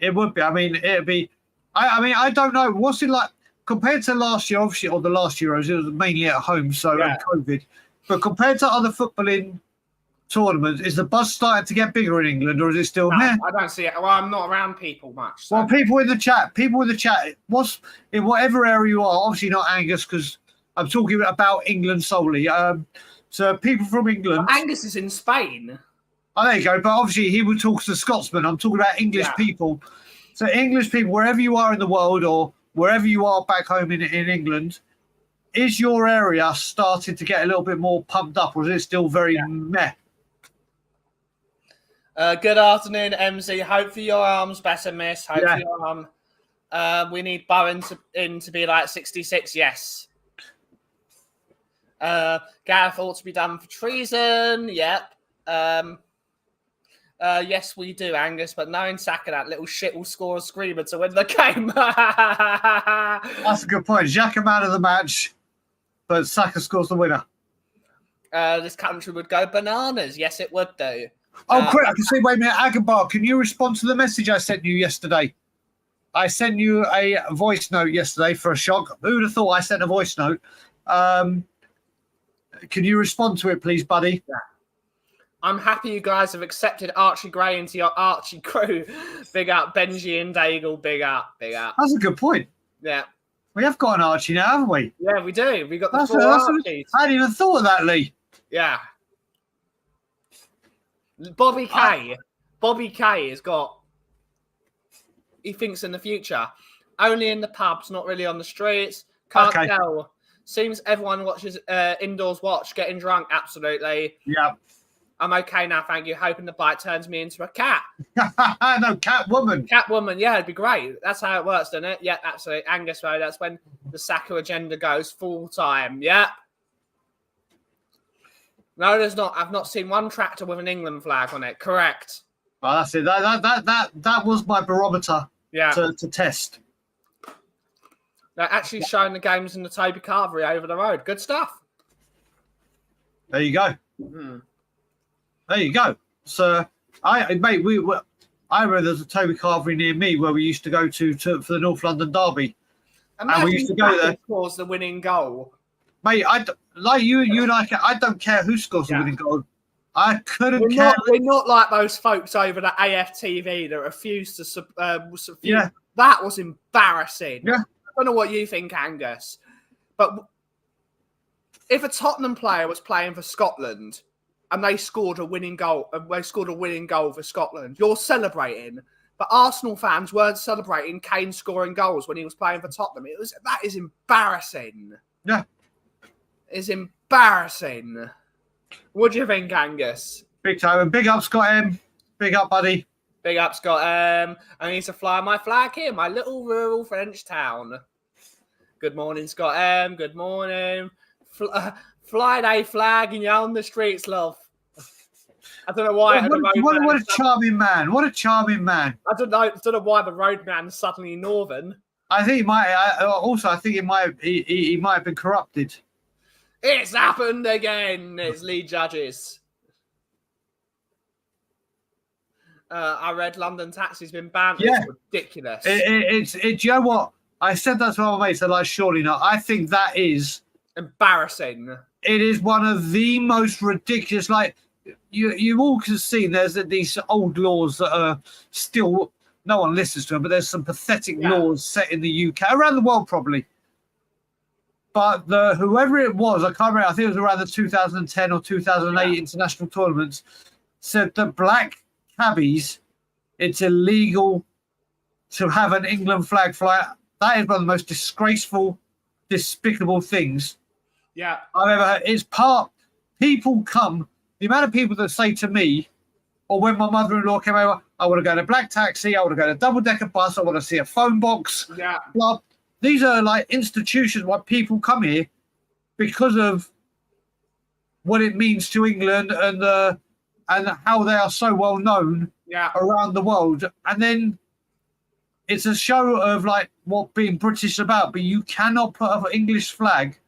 It would be. I mean, it'd be. I don't know. What's it like compared to last year? Obviously, or the last Euros, it was mainly at home, and COVID. But compared to other footballing tournaments, is the buzz starting to get bigger in England, or is it still? No, I don't see it. Well, I'm not around people much. So. Well, people in the chat. What's in whatever area you are? Obviously, not Angus, because I'm talking about England solely. So people from England. Well, Angus is in Spain. Oh, there you go. But obviously, he would talk to Scotsman. I'm talking about English people. So English people, wherever you are in the world or wherever you are back home in England, is your area starting to get a little bit more pumped up, or is it still very meh? Good afternoon, MZ. Hope for your arm's better, miss. Hope for your arm. We need Bowen to be like 66. Yes. Gareth ought to be done for treason. Yep. Yes, we do, Angus. But knowing Saka, that little shit will score a screamer to win the game. That's a good point. Xhaka man of the match, but Saka scores the winner. This country would go bananas. Yes, it would do. Oh, quick! I can see. Wait a minute, Agambar. Can you respond to the message I sent you yesterday? I sent you a voice note yesterday for a shock. Who would have thought I sent a voice note? Can you respond to it, please, buddy? Yeah. I'm happy you guys have accepted Archie Gray into your Archie crew. Big up, Benji and Daigle. Big up, big up. That's a good point. Yeah. We have got an Archie now, haven't we? Yeah, we do. We got the four Archies. I hadn't even thought of that, Lee. Yeah. Bobby K. Bobby K has got... He thinks in the future. Only in the pubs, not really on the streets. Can't tell. Seems everyone watches indoors watch. Getting drunk, absolutely. Yeah. I'm okay now, thank you. Hoping the bite turns me into a cat. No, Catwoman. Catwoman, yeah, it'd be great. That's how it works, doesn't it? Yeah, absolutely. Angus Road, that's when the Saka agenda goes full time. Yeah. No, there's not. I've not seen one tractor with an England flag on it. Correct. Well, that's it. That was my barometer. Yeah. To test. They're actually showing the games in the Toby Carvery over the road. Good stuff. There you go. Mm-hmm. There you go. So, I remember there's a Toby Carvery near me where we used to go to for the North London Derby. Imagine and we used to go there. Scores the winning goal. Mate, like you and I don't care who scores the winning goal. I couldn't care. We're not like those folks over at AFTV that refuse to. Yeah. That was embarrassing. Yeah. I don't know what you think, Angus, but if a Tottenham player was playing for Scotland and they scored a winning goal, for Scotland, you're celebrating. But Arsenal fans weren't celebrating Kane scoring goals when he was playing for Tottenham. That is embarrassing. Yeah. It's embarrassing. What do you think, Angus? Big time. And big up, Scott M. Big up, buddy. Big up, Scott M. I need to fly my flag here, my little rural French town. Good morning, Scott M. Good morning. Fly day flagging you on the streets, love. I don't know why. What a charming man. What a charming man. I don't know why the roadman's suddenly northern. I think he might. I think he might have been corrupted. It's happened again. It's Lee Judges. I read London Taxi's been banned. Yeah. It's ridiculous. Do you know what? I said that to my mates. They're like, surely not. I think that is embarrassing. It is one of the most ridiculous. Like you all can see, there's these old laws that are still no one listens to them, but there's some pathetic laws set in the UK around the world probably. But whoever it was, I can't remember. I think it was around the 2010 or 2008 international tournaments. Said that black cabbies, it's illegal to have an England flag fly. That is one of the most disgraceful, despicable things I've ever heard. It's people come, the amount of people that say to me, or when my mother-in-law came over, I want to go to black taxi, I want to go to double-decker bus, I want to see a phone box. Yeah. Blah. These are like institutions where people come here because of what it means to England and how they are so well known around the world. And then it's a show of like what being British is about, but you cannot put an English flag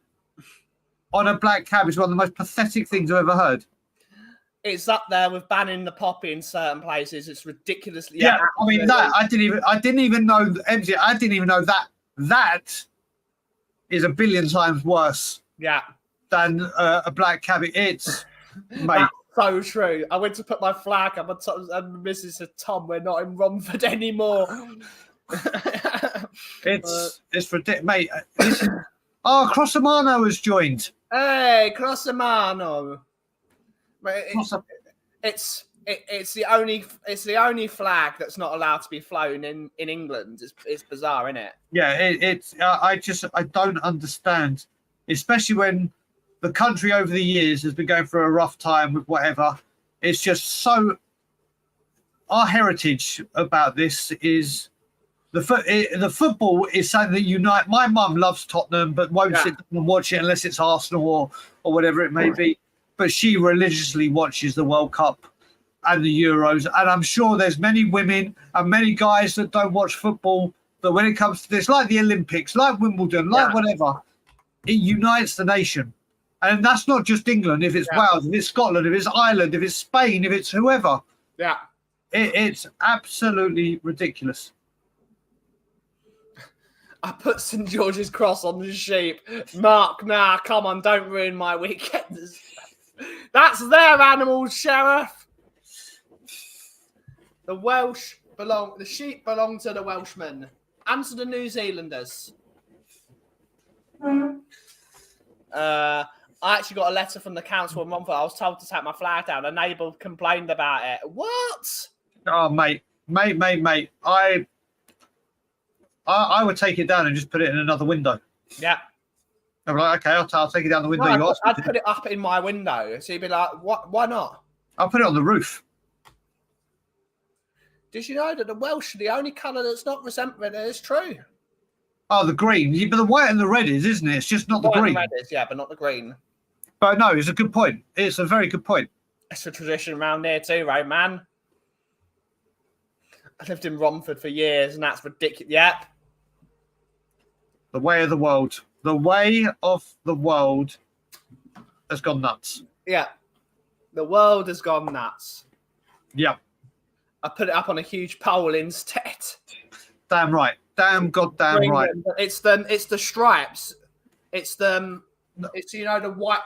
on a black cab. It's one of the most pathetic things I've ever heard. It's up there with banning the poppy in certain places. It's ridiculously. Yeah, I mean that I didn't even know MJ. I didn't even know that is a billion times worse. Yeah. Than a black cab. It's mate. That's so true. I went to put my flag up, and Mrs. said, "Tom, we're not in Romford anymore." It's ridiculous, mate. Crossamano has joined. Hey, Crossamano. It's the only flag that's not allowed to be flown in England. It's bizarre, isn't it? Yeah, I don't understand, especially when the country over the years has been going through a rough time with whatever. It's just so. Our heritage about this is the football is something that unite. My mum loves Tottenham, but won't sit down and watch it unless it's Arsenal or whatever it may be. But she religiously watches the World Cup and the Euros, and I'm sure there's many women and many guys that don't watch football. But when it comes to this, like the Olympics, like Wimbledon, like whatever, it unites the nation. And that's not just England. If it's Wales, if it's Scotland, if it's Ireland, if it's Spain, if it's whoever. Yeah. It's absolutely ridiculous. I put St. George's Cross on the sheep. Mark, nah, come on, don't ruin my weekend. That's their animals, Sheriff. The sheep belong to the Welshmen and to the New Zealanders. I actually got a letter from the council a month ago. I was told to take my flag down. A neighbour complained about it. What? Oh, mate. I would take it down and just put it in another window. Yeah. I'm like, okay, I'll take it down the window. No, I'd put it up in my window. So you'd be like, what? Why not? I'll put it on the roof. Did you know that the Welsh are the only colour that's not resentment? It's true. Oh, the green. Yeah, but the white and the red isn't it? It's just not the green. And red is, yeah, but not the green. But no, it's a good point. It's a very good point. It's a tradition around here too, right, man? I lived in Romford for years, and that's ridiculous. Yep. The way of the world. The way of the world has gone nuts. Yeah. The world has gone nuts. Yeah. I put it up on a huge pole instead. Damn right. Damn goddamn right. It's the stripes. It's the white.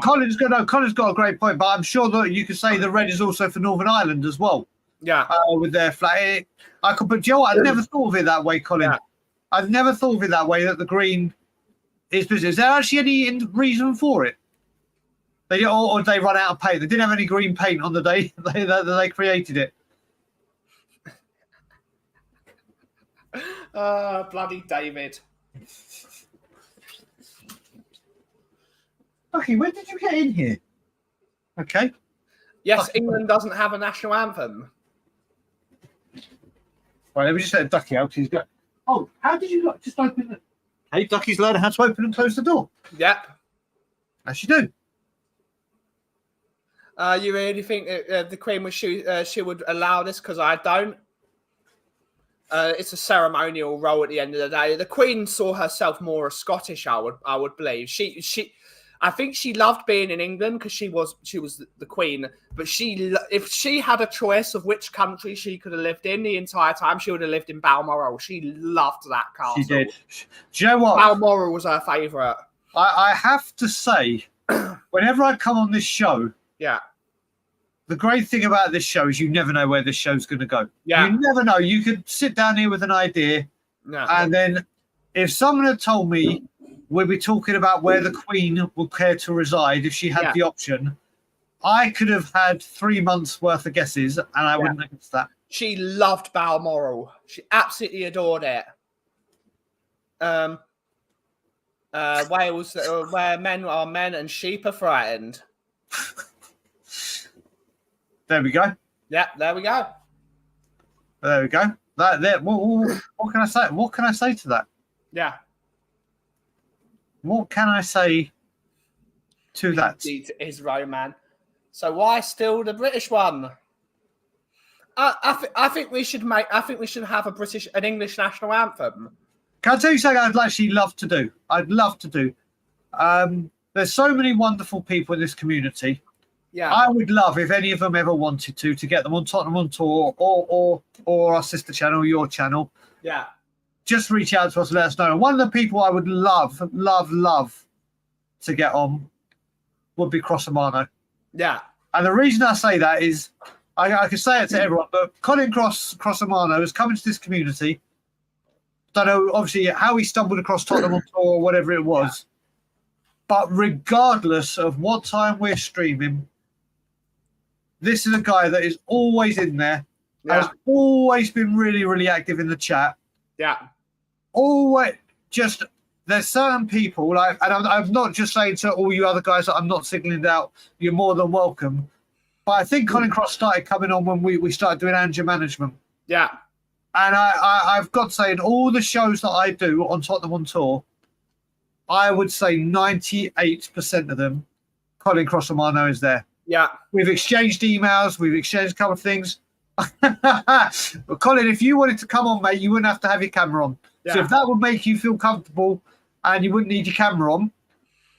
Colin's got a great point, but I'm sure that you could say the red is also for Northern Ireland as well. Yeah. With their flag. I could, but Joe, you know, I never thought of it that way, Colin. Yeah. I've never thought of it that way, that the green is business. Is there actually any reason for it? Or they run out of paint? They didn't have any green paint on the day they created it. Bloody David. Okay, when did you get in here? Okay. Yes, England doesn't have a national anthem. Right, let me just let Ducky out. He's got. Oh, how did you just open it? Hey, Ducky's learning how to open and close the door. Yep. As you do. You really think the Queen she would allow this? Because I don't. It's a ceremonial role at the end of the day. The Queen saw herself more as Scottish. I would believe I think she loved being in England because she was the Queen. But if she had a choice of which country she could have lived in the entire time, she would have lived in Balmoral. She loved that castle. She did. Do you know what? Balmoral was her favourite. I have to say, whenever I come on this show, yeah. The great thing about this show is you never know where this show's going to go. Yeah. You never know. You could sit down here with an idea, and then if someone had told me we'd be talking about where the Queen would care to reside if she had the option, I could have had 3 months worth of guesses, and I wouldn't have guessed that. She loved Balmoral. She absolutely adored it. Wales, where men are men and sheep are frightened. There we go. Yeah, there we go. There we go. What can I say? What can I say to that? Yeah. What can I say to that? It is Roman. So why still the British one? I think we should have an English national anthem. Can I tell you something I'd actually love to do? I'd love to do. There's so many wonderful people in this community. Yeah, I would love if any of them ever wanted to get them on Tottenham on Tour or our sister channel, your channel. Yeah. Just reach out to us and let us know. And one of the people I would love to get on would be Crossamano. Yeah. And the reason I say that is I can say it to everyone, but Colin Crossamano has come into this community. Don't know, obviously, how he stumbled across Tottenham on Tour or whatever it was. Yeah. But regardless of what time we're streaming, this is a guy that is always in there, has always been really, really active in the chat. Yeah. Always, just, there's certain people, and I'm not just saying to all you other guys that I'm not signaling out, you're more than welcome. But I think Colin Cross started coming on when we started doing anger management. Yeah. And I've got to say, in all the shows that I do on Tottenham on Tour, I would say 98% of them, Colin Cross-Romano is there. Yeah. We've exchanged emails. We've exchanged a couple of things. But Colin, if you wanted to come on, mate, you wouldn't have to have your camera on. Yeah. So if that would make you feel comfortable and you wouldn't need your camera on,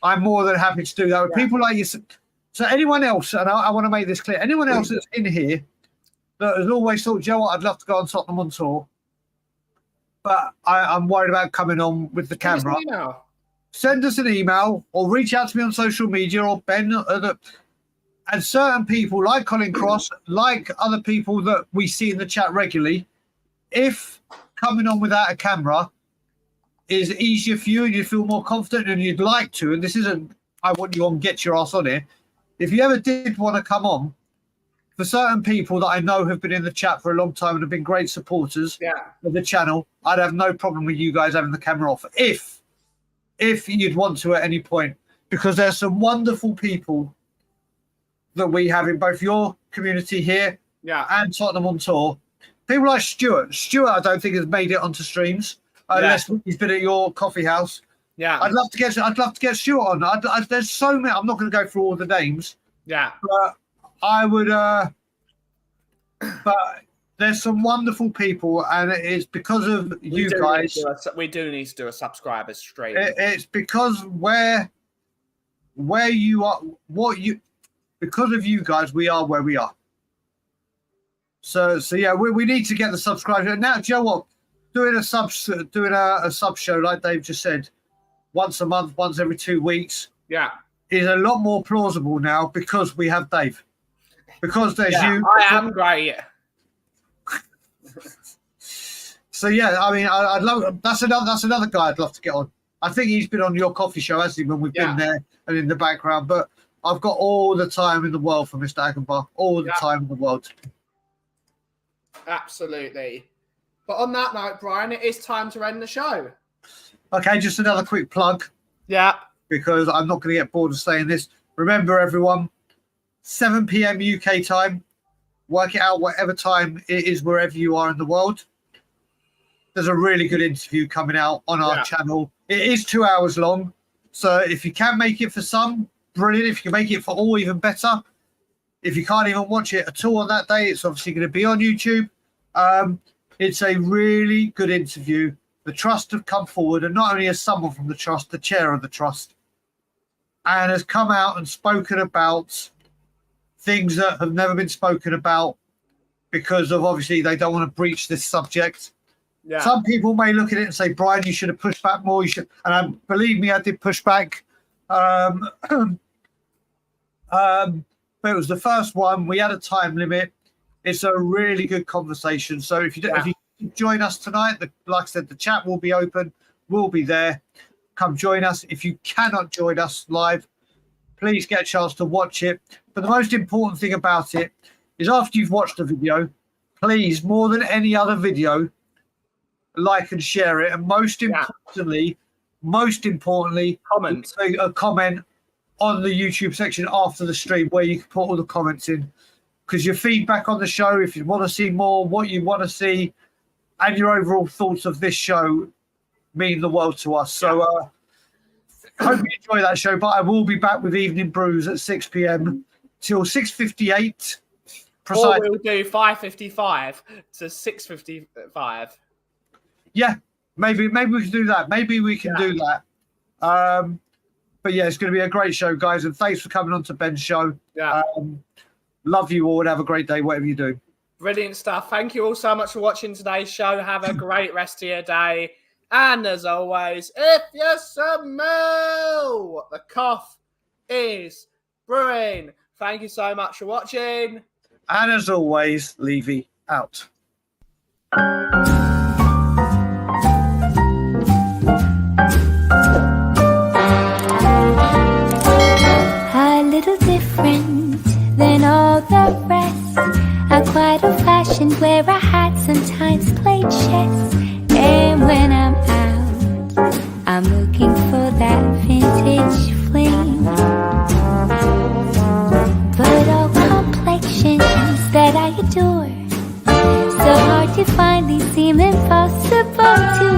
I'm more than happy to do that. With people like you. So anyone else, and I want to make this clear, anyone else that's in here that has always thought, Joe, I'd love to go on Tottenham on Tour, but I'm worried about coming on with the camera. Send us an email or reach out to me on social media or Ben. And certain people like Colin Cross, like other people that we see in the chat regularly, if coming on without a camera is easier for you and you feel more confident and you'd like to, and this isn't, I want you on, get your ass on here. If you ever did want to come on, for certain people that I know have been in the chat for a long time and have been great supporters of the channel, I'd have no problem with you guys having the camera off if you'd want to at any point, because there's some wonderful people that we have in both your community here and Tottenham on Tour. People like Stuart. Stuart, I don't think has made it onto streams unless he's been at your coffee house. Yeah, I'd love to get Stuart on. There's so many. I'm not going to go through all the names. Yeah, but I would. But there's some wonderful people, and it's because of you guys. We do need to do a subscriber stream. It's because where you are, because of you guys, we are where we are. So yeah, we need to get the subscribers. Now, do you know what? Doing a sub show, like Dave just said, once a month, once every 2 weeks, is a lot more plausible now because we have Dave. Because there's you. I am great. So yeah, I mean, I'd love. That's another guy I'd love to get on. I think he's been on your coffee show, hasn't he? When we've been there and in the background, but I've got all the time in the world for Mr. Agenbach. All the time in the world. Absolutely. But on that note, Brian, it is time to end the show. Okay, just another quick plug. Yeah. Because I'm not going to get bored of saying this. Remember, everyone, 7 p.m. UK time. Work it out whatever time it is, wherever you are in the world. There's a really good interview coming out on our channel. It is 2 hours long. So if you can make it for some, brilliant. If you can make it for all, even better. If you can't even watch it at all on that day, it's obviously going to be on YouTube. It's a really good interview. The Trust have come forward, and not only as someone from the Trust, the chair of the Trust, and has come out and spoken about things that have never been spoken about because of, obviously, they don't want to breach this subject. Yeah. Some people may look at it and say, Brian, you should have pushed back more. You should, and believe me, I did push back. But it was the first one. We had a time limit. It's a really good conversation. So if you join us tonight, like I said, the chat will be open. We'll be there. Come join us. If you cannot join us live, please get a chance to watch it. But the most important thing about it is after you've watched the video, please, more than any other video, like and share it. And most importantly, comment. A comment on the YouTube section after the stream where you can put all the comments in. Because your feedback on the show, if you want to see more, what you want to see, and your overall thoughts of this show mean the world to us. So I hope you enjoy that show. But I will be back with Evening Brews at 6 p.m. till 6:58. Or we'll do 5:55 to 6:55. Yeah, maybe we can do that. Maybe we can do that. But yeah, it's going to be a great show, guys. And thanks for coming on to Ben's show. Yeah. Love you all and have a great day, whatever you do. Brilliant stuff. Thank you all so much for watching today's show. Have a great rest of your day. And as always, if you smell the cough is brewing. Thank you so much for watching. And as always, Levy out. A little different than all the rest. I'm quite old-fashioned where I had sometimes played chess. And when I'm out, I'm looking for that vintage fling. But all complexions that I adore, so hard to you finally seem impossible to